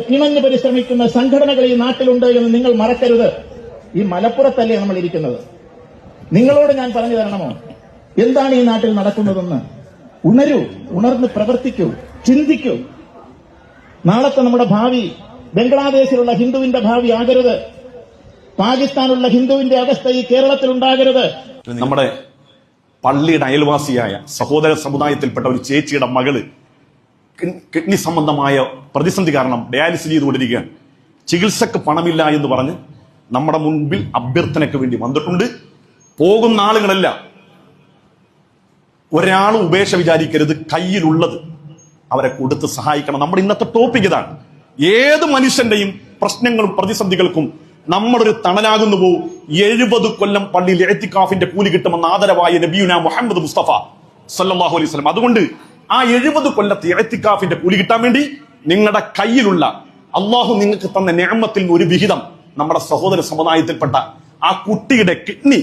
കിണഞ്ഞു പരിശ്രമിക്കുന്ന സംഘടനകൾ ഈ നാട്ടിലുണ്ട് എന്ന് നിങ്ങൾ മറക്കരുത്. ഈ മലപ്പുറത്തല്ലേ നമ്മൾ ഇരിക്കുന്നത്? നിങ്ങളോട് ഞാൻ പറഞ്ഞു തരണമോ എന്താണ് ഈ നാട്ടിൽ നടക്കുന്നതെന്ന്? ഉണരൂ, ഉണർന്ന് പ്രവർത്തിക്കൂ, ചിന്തിക്കൂ. നാളത്തെ നമ്മുടെ ഭാവി ബംഗ്ലാദേശിലുള്ള ഹിന്ദുവിന്റെ ഭാവി ആകരുത്. പാകിസ്ഥാനുള്ള ഹിന്ദുവിന്റെ അവസ്ഥ ഈ കേരളത്തിൽ ഉണ്ടാകരുത്. നമ്മുടെ പള്ളിയുടെ അയൽവാസിയായ സഹോദര സമുദായത്തിൽപ്പെട്ട ഒരു ചേച്ചിയുടെ മകള് കിഡ്നി സംബന്ധമായ പ്രതിസന്ധി കാരണം ഡയാലിസിസ് ചെയ്തുകൊണ്ടിരിക്കുകയാണ്. ചികിത്സക്ക് പണമില്ല എന്ന് പറഞ്ഞ് നമ്മുടെ മുൻപിൽ അഭ്യർത്ഥനയ്ക്ക് വേണ്ടി വന്നിട്ടുണ്ട്. പോകുന്ന ആളുകളെല്ലാം ഒരാളും ഉപേക്ഷ വിചാരിക്കരുത്. കയ്യിലുള്ളത് അവരെ കൊടുത്ത് സഹായിക്കണം. നമ്മുടെ ഇന്നത്തെ ടോപ്പിക് ഇതാണ്. ഏത് മനുഷ്യന്റെയും പ്രശ്നങ്ങളും പ്രതിസന്ധികൾക്കും നമ്മളൊരു തണലാകുന്നു പോകും. 70 കൊല്ലം പള്ളിയിൽ ഇഅ്തികാഫിന്റെ കൂലി കിട്ടുമെന്ന് ആദരവായ നബിയുനാ മുഹമ്മദ് മുസ്തഫ സല്ലല്ലാഹു അലൈഹി വസല്ലം. അതുകൊണ്ട് ആ 70 കൊല്ലത്തെ ഇഅ്തികാഫിന്റെ കൂലി കിട്ടാൻ വേണ്ടി നിങ്ങളുടെ കയ്യിലുള്ള അള്ളാഹു നിങ്ങൾക്ക് തന്ന നിഅമത്തിൽ ഒരു വിഹിതം നമ്മുടെ സഹോദര സമുദായത്തിൽപ്പെട്ട ആ കുട്ടിയുടെ കിഡ്നി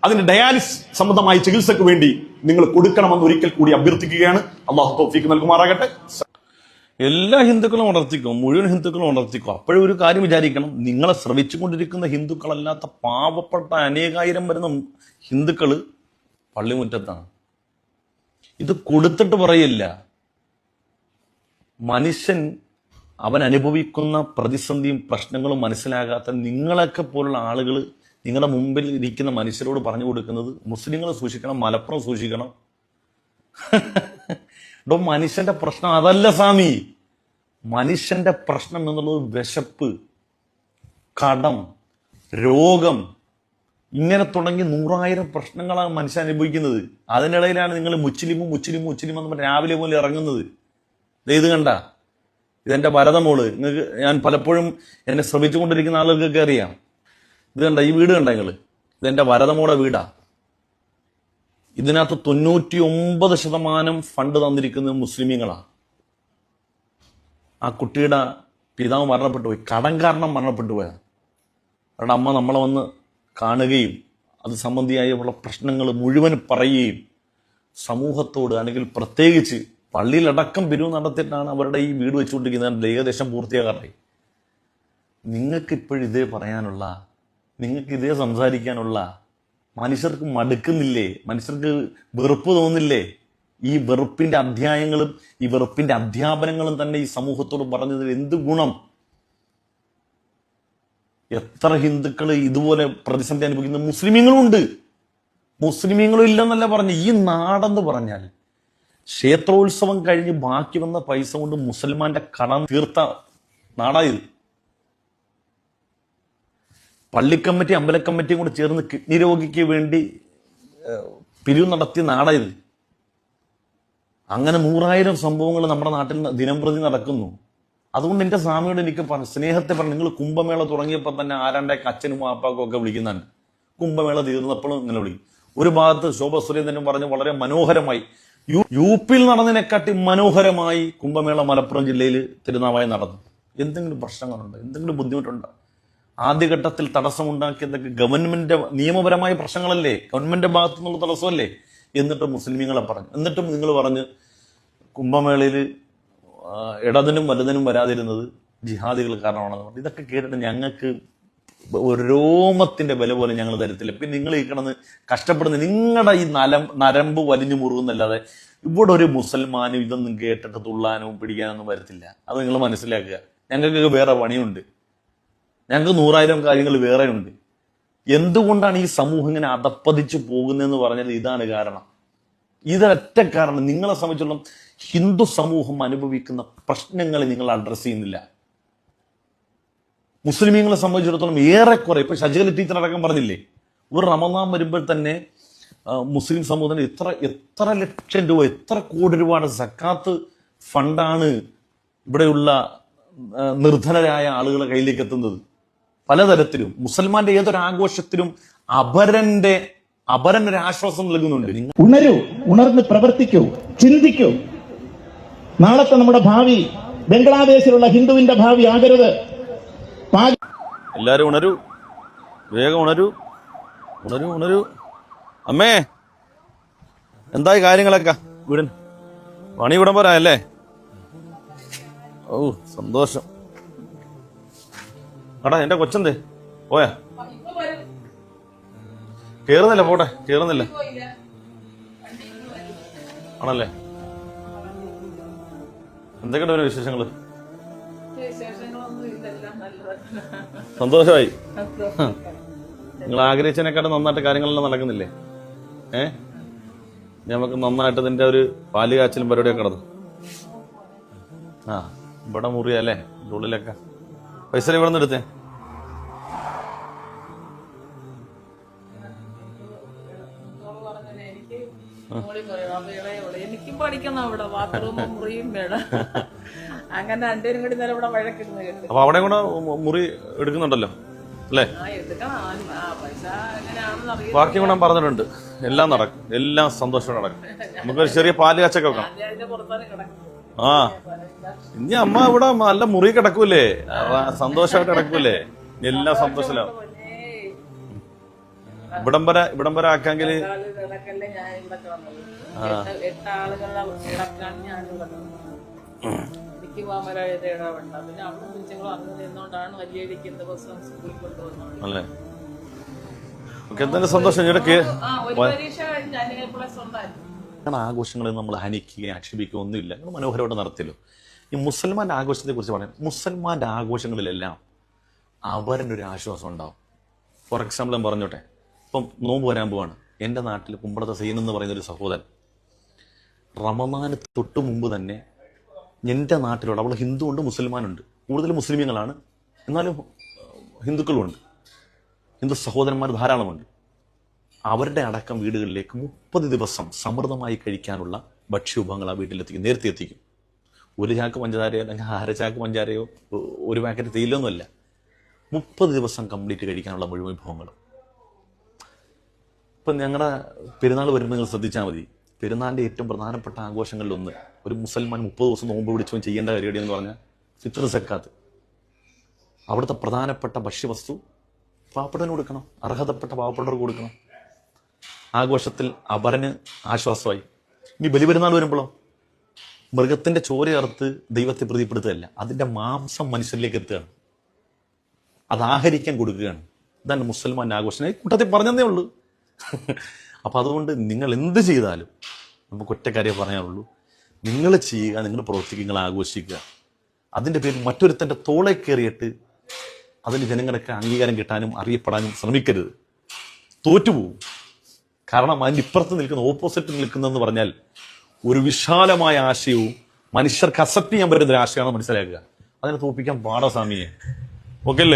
അതിന് ഡയാലിസിസ് സംബന്ധമായ ചികിത്സക്ക് വേണ്ടി നിങ്ങൾ കൊടുക്കണമെന്ന് ഒരിക്കൽ കൂടി അഭ്യർത്ഥിക്കുകയാണ്. അള്ളാഹു തൗഫീഖ് നൽകുമാറാകട്ടെ. എല്ലാ ഹിന്ദുക്കളും ഉണർത്തിക്കും, മുഴുവൻ ഹിന്ദുക്കളും ഉണർത്തിക്കും. അപ്പോഴും ഒരു കാര്യം വിചാരിക്കണം, നിങ്ങളെ ശ്രവിച്ചുകൊണ്ടിരിക്കുന്ന ഹിന്ദുക്കളല്ലാത്ത പാവപ്പെട്ട അനേകായിരം വരുന്ന ഹിന്ദുക്കള് പള്ളിമുറ്റത്താണ്. ഇത് കൊടുത്തിട്ട് പറയില്ല. മനുഷ്യൻ അവൻ അനുഭവിക്കുന്ന പ്രതിസന്ധിയും പ്രശ്നങ്ങളും മനസ്സിലാകാത്ത നിങ്ങളൊക്കെ പോലുള്ള ആളുകൾ നിങ്ങളുടെ മുമ്പിൽ ഇരിക്കുന്ന മനുഷ്യരോട് പറഞ്ഞു കൊടുക്കുന്നത് മുസ്ലിങ്ങളെ സൂക്ഷിക്കണം, മലപ്പുറം സൂക്ഷിക്കണം. മനുഷ്യന്റെ പ്രശ്നം അതല്ല സ്വാമി. മനുഷ്യന്റെ പ്രശ്നം എന്നുള്ളത് വിശപ്പ്, കടം, രോഗം, ഇങ്ങനെ തുടങ്ങി 100,000 പ്രശ്നങ്ങളാണ് മനുഷ്യൻ അനുഭവിക്കുന്നത്. അതിനിടയിലാണ് നിങ്ങൾ മുസ്ലിം എന്ന് പറഞ്ഞ് രാവിലെ പോലെ ഇറങ്ങുന്നത്. ഇത് കണ്ട, ഇതെന്റെ ഭരതമോള്. നിങ്ങൾക്ക് ഞാൻ പലപ്പോഴും എന്നെ ശ്രമിച്ചുകൊണ്ടിരിക്കുന്ന ആളുകൾക്കൊക്കെ അറിയാം. ഇത് കണ്ട, ഈ വീട് കണ്ട നിങ്ങൾ, ഇതെന്റെ ഭരതമോടെ വീടാ. ഇതിനകത്ത് 99% ഫണ്ട് തന്നിരിക്കുന്നത് മുസ്ലിമീങ്ങളാണ്. ആ കുട്ടിയുടെ പിതാവ് മരണപ്പെട്ടു പോയി, കടം കാരണം മരണപ്പെട്ടു പോയ. അവരുടെ അമ്മ നമ്മളെ വന്ന് കാണുകയും അത് സംബന്ധിയായുള്ള പ്രശ്നങ്ങൾ മുഴുവൻ പറയുകയും സമൂഹത്തോട്, അല്ലെങ്കിൽ പ്രത്യേകിച്ച് പള്ളിയിലടക്കം പിരിവ് നടത്തിയിട്ടാണ് അവരുടെ ഈ വീട് വെച്ചുകൊണ്ടിരിക്കുന്നത്. ഏകദേശം പൂർത്തിയാകാറായി. നിങ്ങൾക്ക് ഇപ്പോഴിതേ പറയാനുള്ള, നിങ്ങൾക്ക് ഇതേ സംസാരിക്കാനുള്ള, മനുഷ്യർക്ക് മടുക്കുന്നില്ലേ? മനുഷ്യർക്ക് വെറുപ്പ് തോന്നില്ലേ? ഈ വെറുപ്പിന്റെ അധ്യായങ്ങളും ഈ വെറുപ്പിന്റെ അധ്യാപനങ്ങളും തന്നെ ഈ സമൂഹത്തോട് പറഞ്ഞതിൽ എന്ത് ഗുണം? എത്ര ഹിന്ദുക്കൾ ഇതുപോലെ പ്രതിസന്ധി അനുഭവിക്കുന്ന മുസ്ലിമീങ്ങളും ഉണ്ട്. മുസ്ലിമീങ്ങളും ഇല്ലെന്നല്ല പറഞ്ഞു. ഈ നാടെന്ന് പറഞ്ഞാൽ ക്ഷേത്രോത്സവം കഴിഞ്ഞ് ബാക്കി വന്ന പൈസ കൊണ്ട് മുസൽമാന്റെ കടം തീർത്ത നാടായത്. പള്ളിക്കമ്മിറ്റി അമ്പലക്കമ്മിറ്റിയും കൂടെ ചേർന്ന് കിഡ്നി രോഗിക്ക് വേണ്ടി പിരിവ് നടത്തിയ നാടായത്. അങ്ങനെ 100,000 സംഭവങ്ങൾ നമ്മുടെ നാട്ടിൽ ദിനം പ്രതി നടക്കുന്നു. അതുകൊണ്ട് എന്റെ സ്വാമിയോട് എനിക്ക് സ്നേഹത്തെ പറഞ്ഞു, നിങ്ങൾ കുംഭമേള തുടങ്ങിയപ്പോൾ തന്നെ ആരാണ്ടേക്ക് അച്ഛനും വാപ്പാക്കും ഒക്കെ വിളിക്കുന്നുണ്ട്. കുംഭമേള തീർന്നപ്പോഴും ഇങ്ങനെ വിളിക്കും. ഒരു ഭാഗത്ത് ശോഭ സുരേന്ദ്രനും പറഞ്ഞ് വളരെ മനോഹരമായി, യു.പിയിൽ നടന്നതിനെക്കാട്ടി മനോഹരമായി കുംഭമേള മലപ്പുറം ജില്ലയിൽ തിരുനാവായി നടന്നു. എന്തെങ്കിലും പ്രശ്നങ്ങളുണ്ടോ? എന്തെങ്കിലും ബുദ്ധിമുട്ടുണ്ടോ? ആദ്യഘട്ടത്തിൽ തടസ്സമുണ്ടാക്കിയതൊക്കെ ഗവൺമെന്റ് നിയമപരമായ പ്രശ്നങ്ങളല്ലേ, ഗവൺമെന്റിന്റെ ഭാഗത്തു നിന്നുള്ള തടസ്സമല്ലേ? എന്നിട്ട് മുസ്ലിമീങ്ങളെ പറഞ്ഞു. എന്നിട്ടും നിങ്ങൾ പറഞ്ഞ് കുംഭമേളയിൽ ഇടതിനും വലതിനും വരാതിരുന്നത് ജിഹാദികൾ കാരണമാണെന്ന് പറഞ്ഞു. ഇതൊക്കെ കേട്ടിട്ട് ഞങ്ങൾക്ക് ഒരു രോമത്തിന്റെ വില പോലെ ഞങ്ങൾ തരത്തില്ല. പിന്നെ നിങ്ങൾ ഈ കിടന്ന് കഷ്ടപ്പെടുന്ന നിങ്ങളുടെ ഈ നരമ്പ് വലിഞ്ഞു മുറുകുന്നല്ലാതെ ഇവിടെ ഒരു മുസൽമാനും ഇതൊന്നും കേട്ടിട്ട് തുള്ളാനും പിടിക്കാനൊന്നും വരത്തില്ല. അത് നിങ്ങൾ മനസ്സിലാക്കുക. ഞങ്ങൾക്കൊക്കെ വേറെ പണിയുണ്ട്. ഞങ്ങൾക്ക് 100,000 കാര്യങ്ങൾ വേറെ ഉണ്ട്. എന്തുകൊണ്ടാണ് ഈ സമൂഹം ഇങ്ങനെ അധപ്പതിച്ചു പോകുന്നതെന്ന് പറഞ്ഞാൽ ഇതാണ് കാരണം. ഇതൊറ്റ കാരണം. നിങ്ങളെ സംബന്ധിച്ചിടത്തോളം ഹിന്ദു സമൂഹം അനുഭവിക്കുന്ന പ്രശ്നങ്ങൾ നിങ്ങൾ അഡ്രസ് ചെയ്യുന്നില്ല. മുസ്ലിമീങ്ങളെ സംബന്ധിച്ചിടത്തോളം ഏറെക്കുറെ, ഇപ്പൊ ഷജീല ടീച്ചർ അടക്കം പറഞ്ഞില്ലേ, ഒരു റമദാൻ വരുമ്പോൾ തന്നെ മുസ്ലിം സമൂഹത്തിന് എത്ര ലക്ഷം രൂപ, എത്ര കോടി രൂപയുടെ സക്കാത്ത് ഫണ്ടാണ് ഇവിടെയുള്ള നിർധനരായ ആളുകളെ കയ്യിലേക്ക് എത്തുന്നത്. പലതരത്തിലും മുസൽമാന്റെ ഏതൊരു ആഘോഷത്തിലും അപരനൊരു ആശ്വാസം നൽകുന്നുണ്ട്. ഉണരൂ, ഉണർന്ന് പ്രവർത്തിക്കൂ, ചിന്തിക്കൂ. നാളത്തെ നമ്മുടെ ഭാവി ബംഗ്ലാദേശിലുള്ള ഹിന്ദുവിന്റെ ഭാവി ആകരുത്. എല്ലാരും ഉണരൂ, വേഗം ഉണരൂ, ഉണരൂ, ഉണരൂ. അമ്മേ, എന്തായി കാര്യങ്ങളൊക്കെ? വീടിന് പണി വിടാൻ പോരാ അല്ലേ? ഓ, സന്തോഷം. എടാ എന്റെ കൊച്ചെന്തേ പോയാ? കേറുന്നില്ല, പോട്ടെ, കേറുന്നില്ല ആണല്ലേ? എന്തൊക്കെയുണ്ട് പിന്നെ വിശേഷങ്ങള്? സന്തോഷമായി. നിങ്ങൾ ആഗ്രഹിച്ചതിനെക്കാട്ടും നന്നായിട്ട് കാര്യങ്ങളെല്ലാം നടക്കുന്നില്ലേ? നമുക്ക് നന്നായിട്ട് നിന്റെ ഒരു പാല് കാച്ചിലും പരിപാടിയൊക്കെ നടന്നു. ആ ഇവിടെ മുറിയല്ലേ ഇതിന്റെ ഉള്ളിലൊക്കെ? പൈസ ഇവിടെ നിന്ന് എടുത്തേ? എനിക്ക് പഠിക്കണം അവിടെ, ബാത്റൂമും മുറിയും വേണം. അങ്ങനെ രണ്ടുപേരും കൂടി നേരം ഇവിടെ വഴക്കിരുന്ന് കേട്ടു. അപ്പൊ അവിടെ കൂടെ മുറി എടുക്കുന്നുണ്ടല്ലോ അല്ലേ? ബാക്കി കൂടെ പറഞ്ഞിട്ടുണ്ട്. എല്ലാം നടക്കും, എല്ലാം സന്തോഷത്തോടെ നടക്കും. നമുക്കൊരു ചെറിയ പാല് കാച്ചൊക്കെ വെക്കണം. ആ ഇനി അമ്മ ഇവിടെ നല്ല മുറി കിടക്കൂലേ, സന്തോഷമായിട്ട് കിടക്കൂലേ, എല്ലാം സന്തോഷത്തിലാവും. ഇവിടം വരെ ആക്കാമെങ്കിൽ അല്ലേ? എന്തായാലും സന്തോഷം. ആഘോഷങ്ങളിൽ നമ്മൾ ഹനിക്കുകയും ആക്ഷേപിക്കുകയും ഒന്നുമില്ല. നിങ്ങൾ മനോഹരമായിട്ട് നടത്തിയല്ലോ. ഈ മുസൽമാന്റെ ആഘോഷത്തെ കുറിച്ച് പറയാം. മുസൽമാന്റെ ആഘോഷങ്ങളിലെല്ലാം അവരുടെ ഒരു ആശ്വാസം ഉണ്ടാവും. ഫോർ എക്സാമ്പിൾ ഞാൻ പറഞ്ഞോട്ടെ, ഇപ്പം നോമ്പ് വരാൻ പോവാണ്. എൻ്റെ നാട്ടിൽ കുമ്പളത്തെ സീൻ എന്ന് പറയുന്നൊരു സഹോദരൻ റമദാന് തൊട്ട് മുമ്പ് തന്നെ എൻ്റെ നാട്ടിലുള്ള, അവൾ ഹിന്ദു ഉണ്ട് മുസൽമാനുണ്ട്, കൂടുതൽ മുസ്ലിമീങ്ങളാണ്, എന്നാലും ഹിന്ദുക്കളുമുണ്ട്, ഹിന്ദു സഹോദരന്മാർ ധാരാളമുണ്ട്. അവരുടെ അടക്കം വീടുകളിലേക്ക് 30 ദിവസം സമൃദ്ധമായി കഴിക്കാനുള്ള ഭക്ഷ്യവിഭവങ്ങൾ ആ വീട്ടിലെത്തിക്കും, നേരത്തെ എത്തിക്കും. ഒരു ചാക്ക് പഞ്ചസാരയോ അല്ലെങ്കിൽ അര ചാക്ക് പഞ്ചാരയോ ഒരു പാക്കറ്റ് തേയിലൊന്നുമല്ല, 30 ദിവസം കംപ്ലീറ്റ് കഴിക്കാനുള്ള മുഴുവൻ വിഭവങ്ങളും. ഇപ്പം ഞങ്ങളുടെ പെരുന്നാൾ വരുമ്പോൾ നിങ്ങൾ ശ്രദ്ധിച്ചാൽ മതി. പെരുന്നാളിൻ്റെ ഏറ്റവും പ്രധാനപ്പെട്ട ആഘോഷങ്ങളിലൊന്ന്, ഒരു മുസൽമാൻ 30 ദിവസം നോമ്പ് പിടിച്ചും ചെയ്യേണ്ട പരിപാടി എന്ന് പറഞ്ഞാൽ ഫിത്ർ സക്കാത്ത്. അവിടുത്തെ പ്രധാനപ്പെട്ട ഭക്ഷ്യവസ്തു പാവപ്പെട്ടവന് കൊടുക്കണം, അർഹതപ്പെട്ട പാവപ്പെട്ടവർക്ക് കൊടുക്കണം. ആഘോഷത്തിൽ അപരന് ആശ്വാസമായി. ഇനി ബലിപെരുന്നാൾ വരുമ്പോഴോ മൃഗത്തിന്റെ ചോര ചേർത്ത് ദൈവത്തെ പ്രീതിപ്പെടുത്തുകയല്ല, അതിന്റെ മാംസം മനുഷ്യരിലേക്ക് എത്തുകയാണ്, അത് ആഹരിക്കാൻ കൊടുക്കുകയാണ്. ഇതാണ് മുസൽമാൻ ആഘോഷം. കൂട്ടത്തിൽ പറഞ്ഞതേ ഉള്ളൂ. അപ്പൊ അതുകൊണ്ട് നിങ്ങൾ എന്ത് ചെയ്താലും നമുക്ക് ഒറ്റ കാര്യം പറയാനുള്ളൂ, നിങ്ങൾ ചെയ്യുക, നിങ്ങൾ പ്രവർത്തിക്കുക, നിങ്ങൾ ആഘോഷിക്കുക. അതിന്റെ പേരിൽ മറ്റൊരുത്തന്റെ തോളെ കയറിയിട്ട് അതിന് ജനങ്ങൾക്ക് അംഗീകാരം കിട്ടാനും അറിയപ്പെടാനും ശ്രമിക്കരുത്. തോറ്റുപോകും. കാരണം അതിൻ്റെ ഇപ്പുറത്ത് നിൽക്കുന്ന, ഓപ്പോസിറ്റ് നിൽക്കുന്നതെന്ന് പറഞ്ഞാൽ ഒരു വിശാലമായ ആശയവും മനുഷ്യർക്ക് അക്സെപ്റ്റ് ചെയ്യാൻ പറ്റുന്ന ഒരു ആശയമാണ് മനസ്സിലാക്കുക. അതിനെ തോൽപ്പിക്കാൻ പാടാ സ്വാമിയെ. ഓക്കെ അല്ലേ?